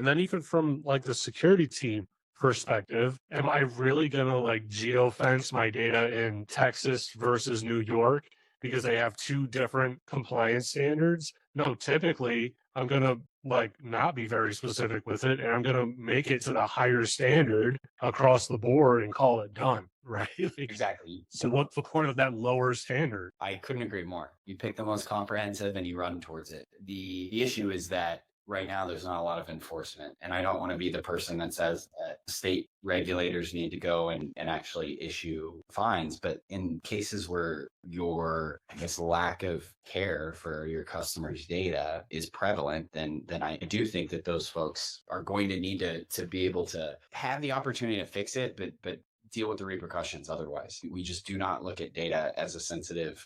And then even from like the security team perspective, am I really gonna like geofence my data in Texas versus New York because they have two different compliance standards? No, typically I'm gonna like not be very specific with it and I'm gonna make it to the higher standard across the board and call it done, right? Like, Exactly. so what's the point of that lower standard? I couldn't agree more. You pick the most comprehensive and you run towards it. The issue is that right now there's not a lot of enforcement. And I don't want to be the person that says that state regulators need to go and actually issue fines. But in cases where your, I guess, lack of care for your customers' data is prevalent, then I do think that those folks are going to need to be able to have the opportunity to fix it, but deal with the repercussions otherwise. We just do not look at data as a sensitive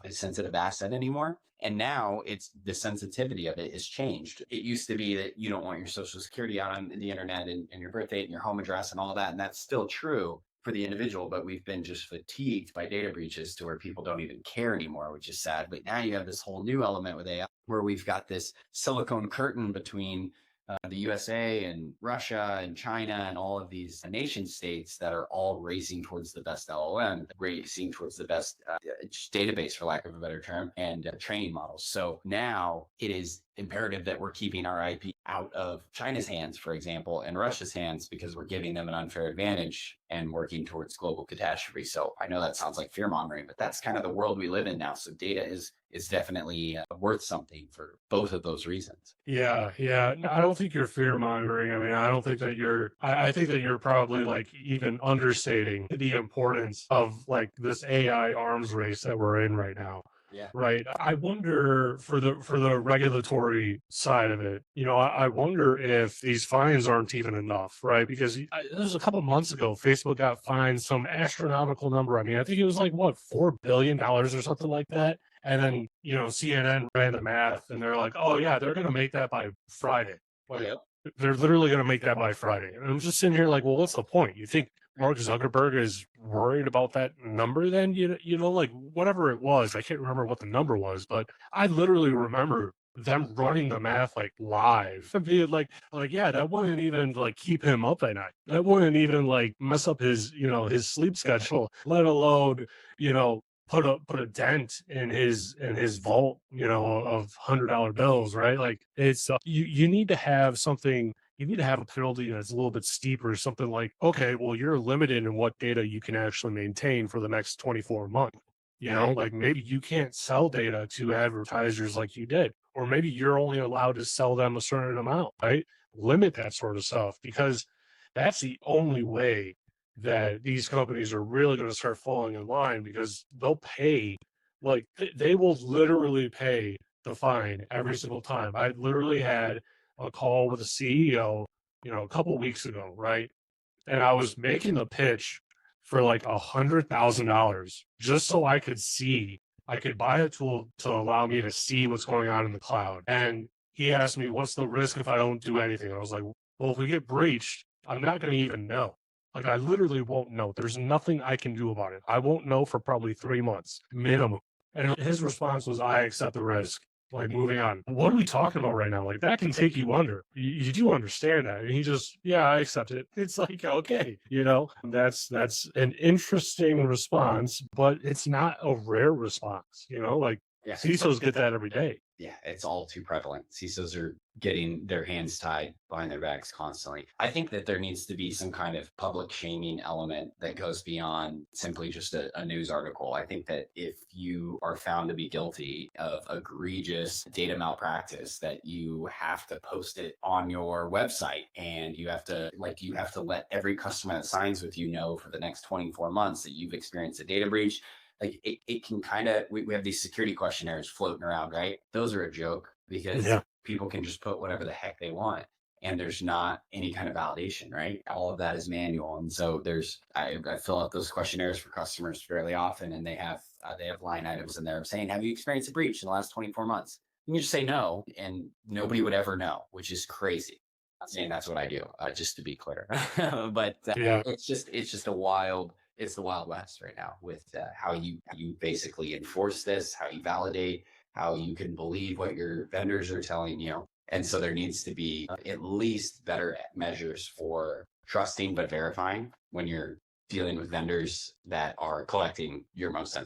asset anymore. And now it's the sensitivity of it has changed. It used to be that you don't want your social security out on the internet and your birth date and your home address and all that. And that's still true for the individual, but we've been just fatigued by data breaches to where people don't even care anymore, which is sad. But now you have this whole new element with AI where we've got this silicone curtain between the USA and Russia and China and all of these nation states that are all racing towards the best LLM, racing towards the best database, for lack of a better term, and training models. So now it is imperative that we're keeping our IP out of China's hands, for example, and Russia's hands, because we're giving them an unfair advantage and working towards global catastrophe. So I know that sounds like fear mongering, but that's kind of the world we live in now. So data is definitely worth something for both of those reasons. Yeah, yeah. No, I don't think you're fear mongering. I mean, I don't think that I think that you're probably like even understating the importance of like this AI arms race that we're in right now. Yeah. Right. I wonder for the regulatory side of it, I wonder if these fines aren't even enough, right? Because it was a couple months ago, Facebook got fined some astronomical number. I mean, I think it was like what, $4 billion or something like that. And then, CNN ran the math and they're like, oh yeah, they're gonna make that by Friday. Like Yep. they're literally gonna make that by Friday. And I'm just sitting here like, well, what's the point? You think Mark Zuckerberg is worried about that number then? Like whatever it was, I can't remember what the number was, but I literally remember them running the math like live and being like, yeah, that wouldn't even like keep him up at night. That wouldn't even like mess up his sleep schedule, let alone, you know, put a dent in his vault, of $100 bills, right? Like it's you need to have something you need to have a penalty that's a little bit steeper, something like, okay, well, you're limited in what data you can actually maintain for the next 24 months. Like maybe you can't sell data to advertisers like you did, or maybe you're only allowed to sell them a certain amount, right? Limit that sort of stuff because that's the only way that these companies are really going to start falling in line because they'll pay, like, they will literally pay the fine every single time. I literally had a call with a CEO, a couple weeks ago, right? And I was making the pitch for like $100,000 just so I could buy a tool to allow me to see what's going on in the cloud. And he asked me, what's the risk if I don't do anything? I was like, well, if we get breached, I'm not going to even know. Like, I literally won't know. There's nothing I can do about it. I won't know for probably 3 months minimum. And his response was, I accept the risk. Like, moving on. What are we talking about right now? Like, that can take you under. You do understand that. And he just, yeah, I accept it. It's like, okay, that's an interesting response, but it's not a rare response, like Yeah. CISOs get that every day. Yeah, it's all too prevalent. CISOs are getting their hands tied behind their backs constantly. I think that there needs to be some kind of public shaming element that goes beyond simply just a news article. I think that if you are found to be guilty of egregious data malpractice, that you have to post it on your website and you have to let every customer that signs with you know for the next 24 months that you've experienced a data breach. Like it can kind of we have these security questionnaires floating around, right? Those are a joke because Yeah. people can just put whatever the heck they want and there's not any kind of validation, right? All of that is manual. And so I fill out those questionnaires for customers fairly often and they have line items in there saying, have you experienced a breach in the last 24 months? You can just say no and nobody would ever know, which is crazy. I'm not saying that's what I do, just to be clear. But Yeah. it's the wild west right now with how you basically enforce this, how you validate, how you can believe what your vendors are telling you. And so there needs to be at least better measures for trusting but verifying when you're dealing with vendors that are collecting your most sensitive